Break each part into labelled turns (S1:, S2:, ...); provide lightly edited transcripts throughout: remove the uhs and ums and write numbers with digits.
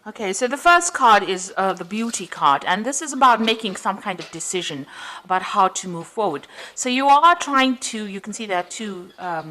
S1: Okay, so the first card is the beauty card, and this is about making some kind of decision about how to move forward. So you are trying to, you can see there are two, are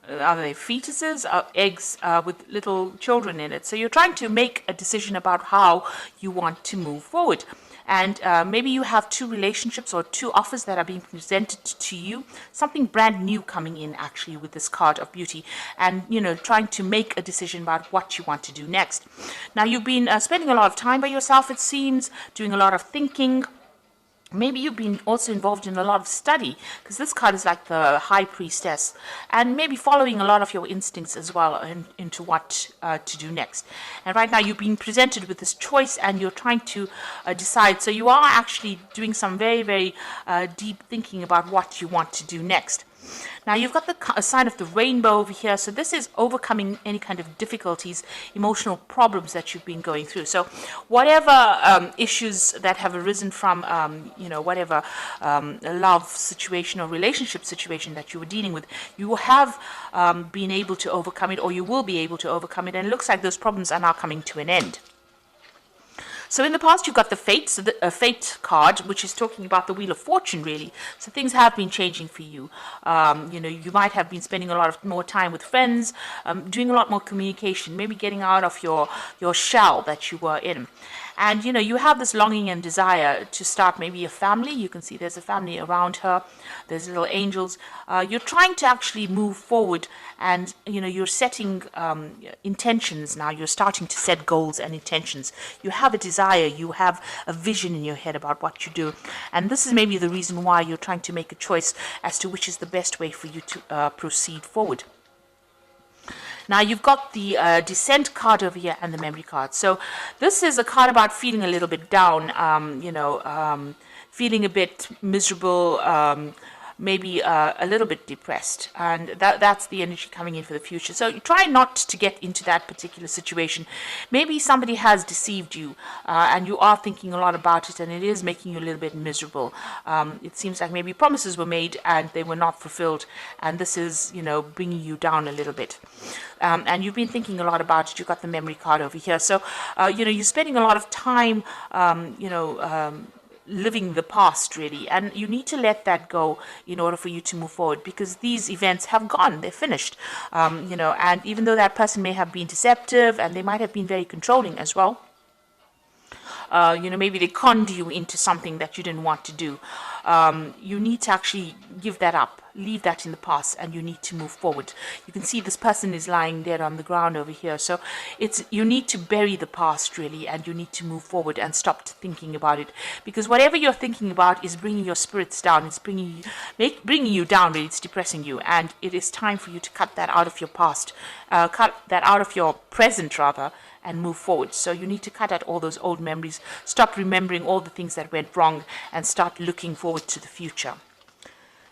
S1: they fetuses, eggs with little children in it. So you're trying to make a decision about how you want to move forward. And maybe you have two relationships or two offers that are being presented to you, something brand new coming in actually with this card of beauty, and trying to make a decision about what you want to do next. Now you've been spending a lot of time by yourself, it seems, doing a lot of thinking. Maybe you've been also involved in a lot of study, because this card is like the high priestess, and maybe following a lot of your instincts as well into what to do next. And right now you've been presented with this choice and you're trying to decide. So you are actually doing some very, very deep thinking about what you want to do next. Now you've got the sign of the rainbow over here. So this is overcoming any kind of difficulties, emotional problems that you've been going through. So whatever issues that have arisen from, whatever love situation or relationship situation that you were dealing with, you have been able to overcome it, or you will be able to overcome it. And it looks like those problems are now coming to an end. So in the past, you've got the Fate, so the Fate card, which is talking about the Wheel of Fortune, really. So things have been changing for you. You might have been spending a lot of more time with friends, doing a lot more communication, maybe getting out of your shell that you were in. And, you have this longing and desire to start maybe a family. You can see there's a family around her. There's little angels. You're trying to actually move forward, and, you're setting intentions now. You're starting to set goals and intentions. You have a desire. You have a vision in your head about what you do. And this is maybe the reason why you're trying to make a choice as to which is the best way for you to proceed forward. Now you've got the Descent card over here and the Memory card. So this is a card about feeling a little bit down, feeling a bit miserable, maybe a little bit depressed, and that's the energy coming in for the future. So you try not to get into that particular situation. Maybe somebody has deceived you, and you are thinking a lot about it, and it is making you a little bit miserable. It seems like maybe promises were made and they were not fulfilled, and this is bringing you down a little bit. And you've been thinking a lot about it. You've got the Memory card over here. So you're spending a lot of time living the past, really, and you need to let that go in order for you to move forward, because these events have gone, they're finished, and even though that person may have been deceptive and they might have been very controlling as well, maybe they conned you into something that you didn't want to do. You need to actually give that up, leave that in the past, and you need to move forward. You can see this person is lying dead on the ground over here. So you need to bury the past, really, and you need to move forward and stop thinking about it, because whatever you're thinking about is bringing your spirits down. It's bringing you down, really. It's depressing you, and it is time for you to cut that out of your past, cut that out of your present, rather, and move forward. So you need to cut out all those old memories, stop remembering all the things that went wrong, and start looking forward to the future.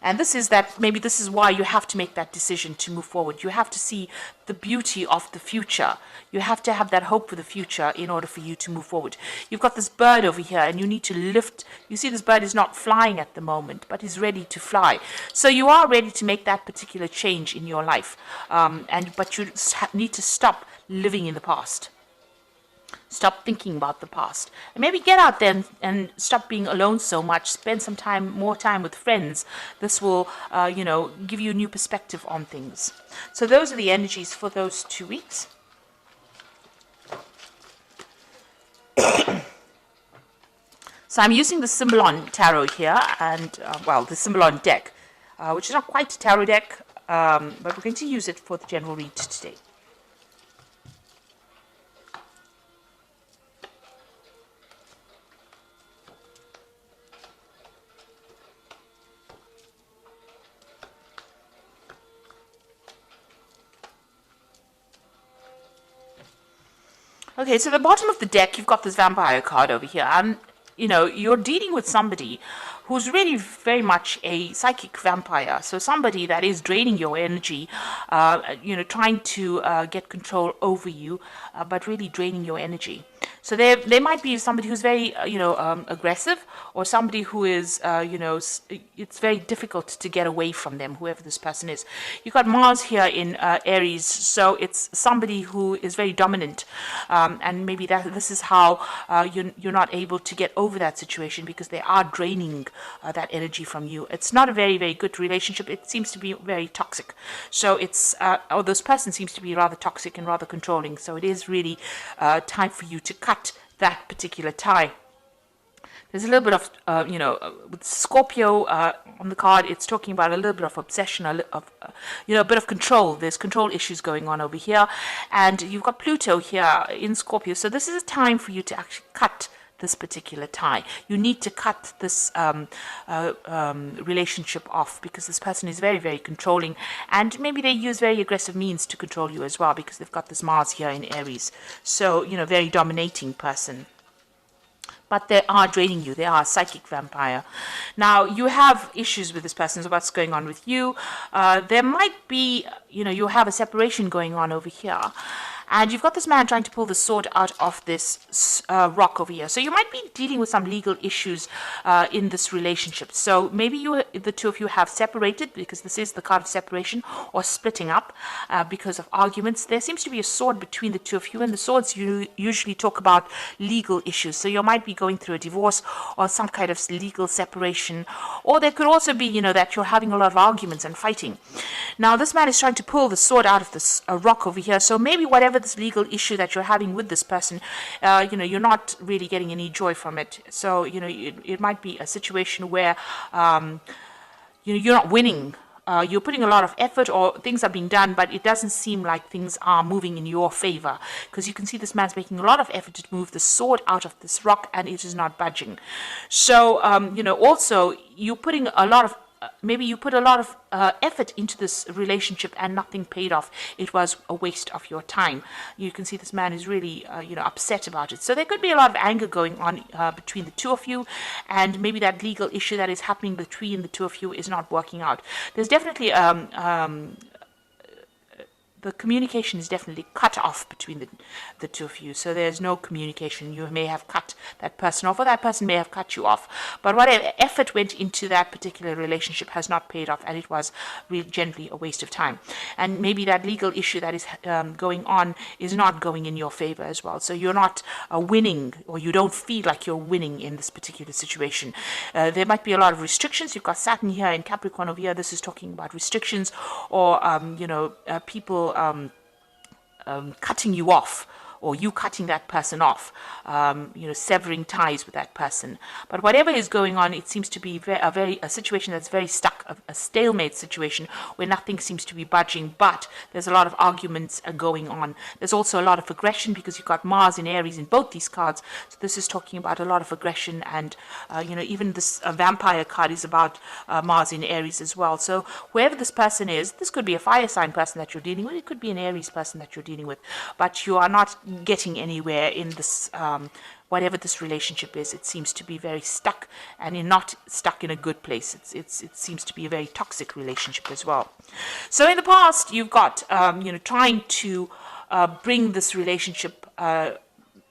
S1: And this is why you have to make that decision to move forward. You have to see the beauty of the future. You have to have that hope for the future in order for you to move forward. You've got this bird over here, and you need to lift. You see, this bird is not flying at the moment, but is ready to fly. So you are ready to make that particular change in your life. But you need to stop living in the past. Stop thinking about the past, and maybe get out there and stop being alone so much. Spend some more time with friends. This will, give you a new perspective on things. So those are the energies for those 2 weeks. So I'm using the Symbolon Tarot here, and the Symbolon deck, which is not quite a tarot deck, but we're going to use it for the general read today. Okay, so the bottom of the deck, you've got this Vampire card over here, and you're dealing with somebody who's really very much a psychic vampire. So somebody that is draining your energy, trying to get control over you, but really draining your energy. So there might be somebody who's very, aggressive, or somebody who is, it's very difficult to get away from them, whoever this person is. You've got Mars here in Aries, so it's somebody who is very dominant, and maybe this is how you're not able to get over that situation, because they are draining that energy from you. It's not a very, very good relationship. It seems to be very toxic. So or this person seems to be rather toxic and rather controlling. So it is really time for you to cut that particular tie. There's a little bit of, with Scorpio on the card, it's talking about a little bit of obsession, a bit of control. There's control issues going on over here. And you've got Pluto here in Scorpio. So this is a time for you to actually cut this particular tie. You need to cut this relationship off, because this person is very, very controlling, and maybe they use very aggressive means to control you as well, because they've got this Mars here in Aries. So, very dominating person. But they are draining you. They are a psychic vampire. Now, you have issues with this person. So what's going on with you? There might be, you have a separation going on over here. And you've got this man trying to pull the sword out of this rock over here. So you might be dealing with some legal issues in this relationship. So maybe the two of you have separated, because this is the card of separation, or splitting up because of arguments. There seems to be a sword between the two of you, and the swords usually talk about legal issues. So you might be going through a divorce or some kind of legal separation. Or there could also be, that you're having a lot of arguments and fighting. Now, this man is trying to pull the sword out of this rock over here. So maybe whatever this legal issue that you're having with this person, you're not really getting any joy from it. So, it might be a situation where, you're not winning. You're putting a lot of effort, or things are being done, but it doesn't seem like things are moving in your favor, because you can see this man's making a lot of effort to move the sword out of this rock, and it is not budging. So, also you're putting a lot of maybe you put a lot of effort into this relationship and nothing paid off. It was a waste of your time. You can see this man is really, upset about it. So there could be a lot of anger going on between the two of you, and maybe that legal issue that is happening between the two of you is not working out. There's definitely the communication is definitely cut off between the two of you. So there's no communication. You may have cut that person off, or that person may have cut you off. But whatever effort went into that particular relationship has not paid off, and it was really generally a waste of time. And maybe that legal issue that is going on is not going in your favor as well. So you're not winning, or you don't feel like you're winning in this particular situation. There might be a lot of restrictions. You've got Saturn here in Capricorn over here. This is talking about restrictions, or people cutting you off, or you cutting that person off, severing ties with that person. But whatever is going on, it seems to be a situation that's very stuck, a stalemate situation where nothing seems to be budging, but there's a lot of arguments going on. There's also a lot of aggression, because you've got Mars in Aries in both these cards. So this is talking about a lot of aggression, and, even this vampire card is about Mars in Aries as well. So whoever this person is, this could be a fire sign person that you're dealing with. It could be an Aries person that you're dealing with, but you are not getting anywhere in this, whatever this relationship is. It seems to be very stuck, and you're not stuck in a good place. It seems to be a very toxic relationship as well. So in the past, you've got, trying to bring this relationship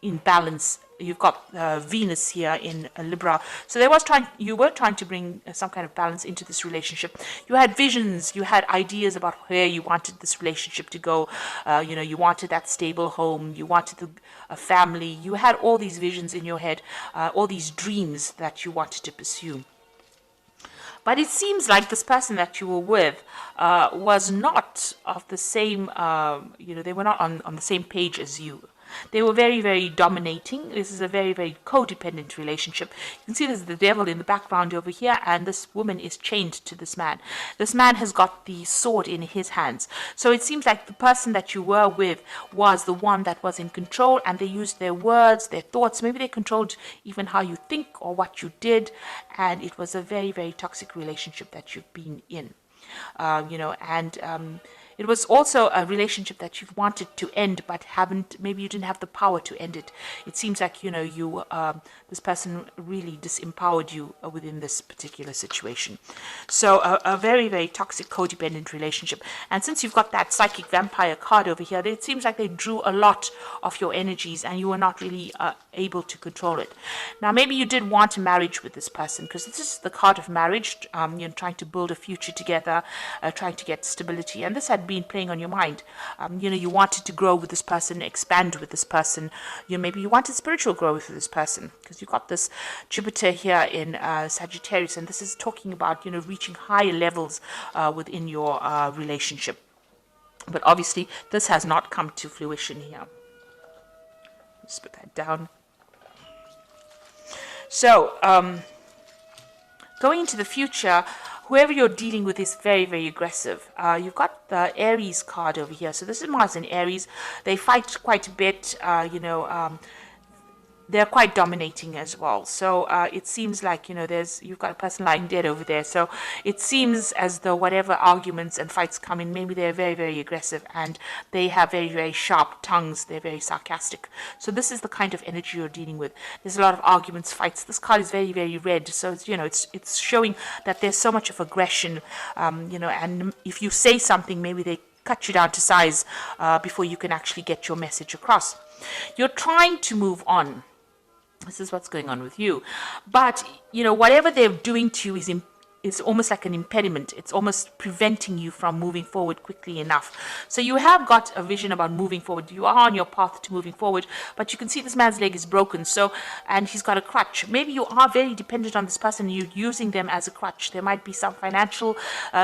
S1: in balance. You've got Venus here in Libra. So you were trying to bring some kind of balance into this relationship. You had visions, you had ideas about where you wanted this relationship to go. You wanted that stable home, you wanted a family. You had all these visions in your head, all these dreams that you wanted to pursue. But it seems like this person that you were with was not of the same, they were not on the same page as you. They were very, very dominating. This is a very, very codependent relationship. You can see there's the devil in the background over here, and this woman is chained to this man. This man has got the sword in his hands. So it seems like the person that you were with was the one that was in control, and they used their words, their thoughts. Maybe they controlled even how you think or what you did, and it was a very, very toxic relationship that you've been in. It was also a relationship that you've wanted to end, but haven't. Maybe you didn't have the power to end it. It seems like you this person really disempowered you within this particular situation. So a very, very toxic, codependent relationship. And since you've got that psychic vampire card over here, it seems like they drew a lot of your energies, and you were not really able to control it. Now, maybe you did want a marriage with this person, because this is the card of marriage. Trying to build a future together, trying to get stability, and this had been playing on your mind. You wanted to grow with this person, expand with this person. Maybe you wanted spiritual growth with this person, because you've got this Jupiter here in Sagittarius, and this is talking about reaching higher levels within your relationship. But obviously, this has not come to fruition here. Let's put that down. So, going into the future, whoever you're dealing with is very, very aggressive. You've got the Aries card over here. So this is Mars and Aries. They fight quite a bit, they're quite dominating as well. So it seems like, you've got a person lying dead over there. So it seems as though whatever arguments and fights come in, maybe they're very, very aggressive, and they have very, very sharp tongues. They're very sarcastic. So this is the kind of energy you're dealing with. There's a lot of arguments, fights. This card is very, very red. So, it's showing that there's so much of aggression, and if you say something, maybe they cut you down to size before you can actually get your message across. You're trying to move on. This is what's going on with you. But, whatever they're doing to you is almost like an impediment. It's almost preventing you from moving forward quickly enough. So you have got a vision about moving forward. You are on your path to moving forward, but you can see this man's leg is broken. And he's got a crutch. Maybe you are very dependent on this person. You're using them as a crutch. There might be some financial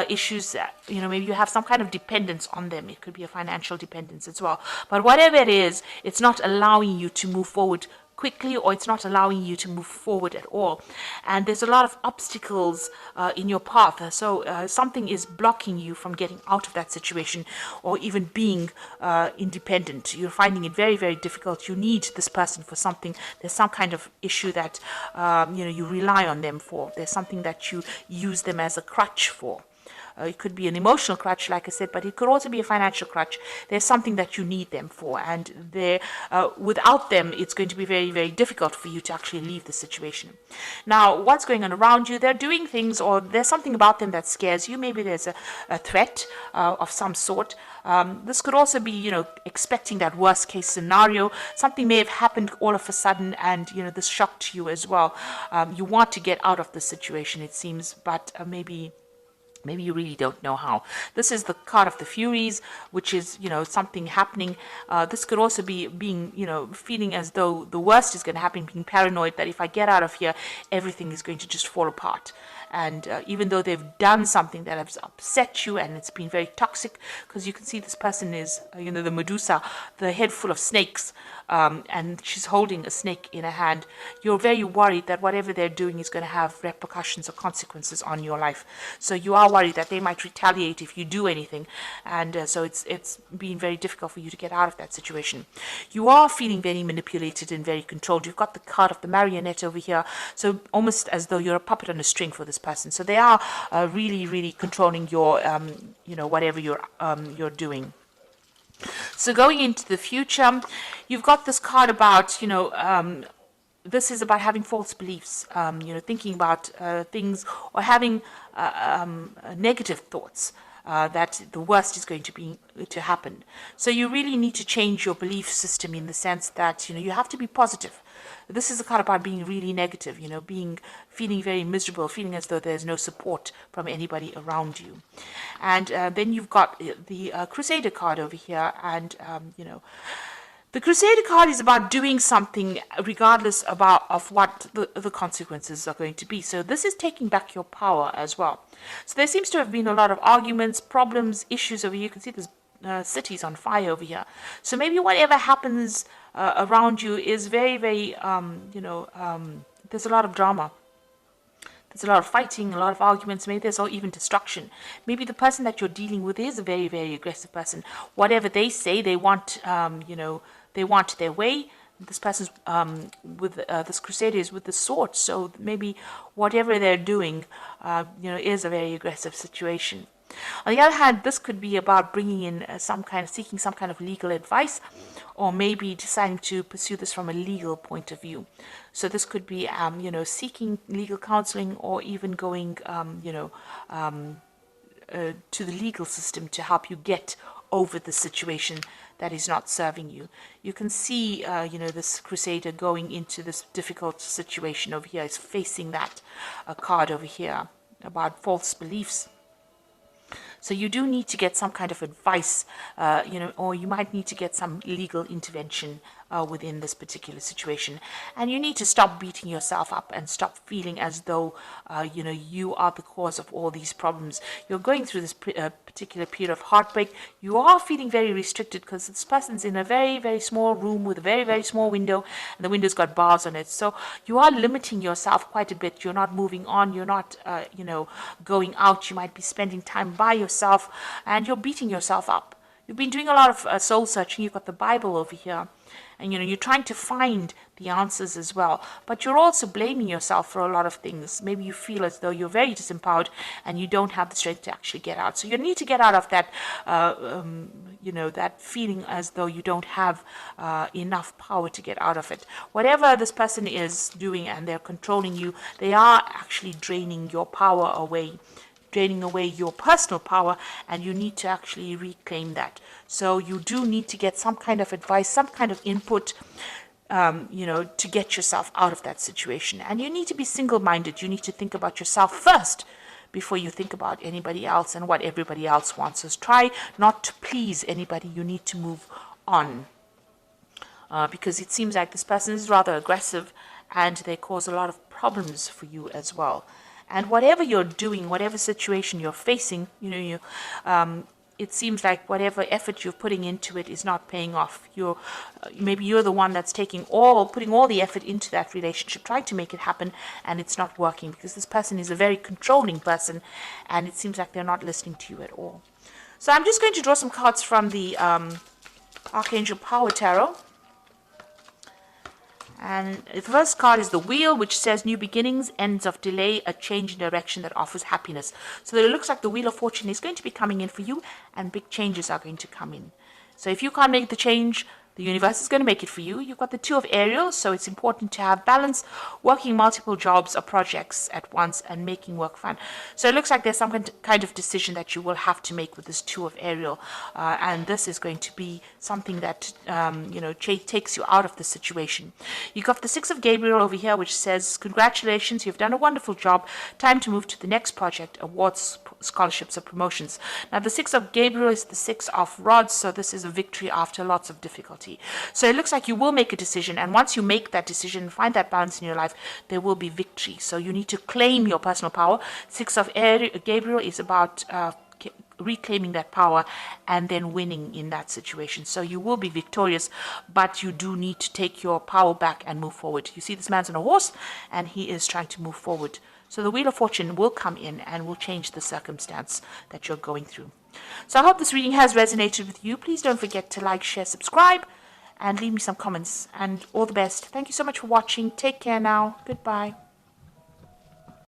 S1: issues. Maybe you have some kind of dependence on them. It could be a financial dependence as well. But whatever it is, it's not allowing you to move forward quickly, or it's not allowing you to move forward at all. And there's a lot of obstacles in your path. So something is blocking you from getting out of that situation, or even being independent. You're finding it very, very difficult. You need this person for something. There's some kind of issue that you rely on them for. There's something that you use them as a crutch for. It could be an emotional crutch, like I said, but it could also be a financial crutch. There's something that you need them for, and without them, it's going to be very, very difficult for you to actually leave the situation. Now, what's going on around you? They're doing things, or there's something about them that scares you. Maybe there's a threat of some sort. This could also be, expecting that worst case scenario. Something may have happened all of a sudden, and, this shocked you as well. You want to get out of the situation, it seems, but maybe you really don't know how. This is the card of the Furies, which is, something happening. This could also be being, feeling as though the worst is going to happen, being paranoid that if I get out of here, everything is going to just fall apart. And even though they've done something that has upset you, and it's been very toxic, because you can see this person is, the Medusa, the head full of snakes, and she's holding a snake in her hand. You're very worried that whatever they're doing is going to have repercussions or consequences on your life. So you are worried that they might retaliate if you do anything, and so it's been very difficult for you to get out of that situation. You are feeling very manipulated and very controlled. You've got the card of the marionette over here, so almost as though you're a puppet on a string for this person. So they are really, really controlling your, whatever you're doing. So going into the future, you've got this card about, this is about having false beliefs, thinking about things, or having negative thoughts. That the worst is going to happen. So you really need to change your belief system, in the sense that you have to be positive. This is a card about being really negative, feeling very miserable, feeling as though there's no support from anybody around you. And then you've got the Crusader card over here, and the Crusader card is about doing something regardless of what the consequences are going to be. So this is taking back your power as well. So there seems to have been a lot of arguments, problems, issues over here. You can see there's cities on fire over here. So maybe whatever happens around you is very, very, there's a lot of drama. There's a lot of fighting, a lot of arguments. Maybe there's even destruction. Maybe the person that you're dealing with is a very, very aggressive person. Whatever they say, they want, they want their way. This person's with this Crusader is with the sword. So maybe whatever they're doing, is a very aggressive situation. On the other hand, this could be about bringing in seeking some kind of legal advice, or maybe deciding to pursue this from a legal point of view. So this could be, seeking legal counseling, or even going, to the legal system to help you get over the situation that is not serving you. You can see, this crusader going into this difficult situation over here is facing that card over here about false beliefs. So you do need to get some kind of advice, or you might need to get some legal intervention within this particular situation. And you need to stop beating yourself up and stop feeling as though, you are the cause of all these problems. You're going through this particular period of heartbreak. You are feeling very restricted because this person's in a very, very small room with a very, very small window, and the window's got bars on it. So you are limiting yourself quite a bit. You're not moving on. You're not, going out. You might be spending time by yourself, and you're beating yourself up. You've been doing a lot of soul searching. You've got the Bible over here. And, you're trying to find the answers as well. But you're also blaming yourself for a lot of things. Maybe you feel as though you're very disempowered and you don't have the strength to actually get out. So you need to get out of that, that feeling as though you don't have enough power to get out of it. Whatever this person is doing and they're controlling you, they are actually draining your power away, draining away your personal power, and you need to actually reclaim that. So you do need to get some kind of advice, some kind of input, to get yourself out of that situation. And you need to be single-minded. You need to think about yourself first before you think about anybody else and what everybody else wants. So try not to please anybody. You need to move on. Because it seems like this person is rather aggressive, and they cause a lot of problems for you as well. And whatever you're doing, whatever situation you're facing, it seems like whatever effort you're putting into it is not paying off. Maybe you're the one that's putting all the effort into that relationship, trying to make it happen, and it's not working because this person is a very controlling person, and it seems like they're not listening to you at all. So I'm just going to draw some cards from the Archangel Power Tarot. And the first card is the Wheel, which says new beginnings, ends of delay, a change in direction that offers happiness. So it looks like the Wheel of Fortune is going to be coming in for you, and big changes are going to come in. So if you can't make the change, the universe is going to make it for you. You've got the Two of Ariel, so it's important to have balance, working multiple jobs or projects at once and making work fun. So it looks like there's some kind of decision that you will have to make with this Two of Ariel. And this is going to be something that, takes you out of the situation. You've got the Six of Gabriel over here, which says, congratulations, you've done a wonderful job. Time to move to the next project, awards, scholarships, or promotions. Now, the Six of Gabriel is the Six of Rods, so this is a victory after lots of difficulty. So it looks like you will make a decision, and once you make that decision, find that balance in your life, there will be victory. So you need to claim your personal power. Six of Gabriel is about reclaiming that power and then winning in that situation. So you will be victorious, but you do need to take your power back and move forward. You see this man's on a horse, and he is trying to move forward. So the Wheel of Fortune will come in and will change the circumstance that you're going through. So I hope this reading has resonated with you. Please don't forget to like, share, subscribe, and leave me some comments. And all the best. Thank you so much for watching. Take care now. Goodbye.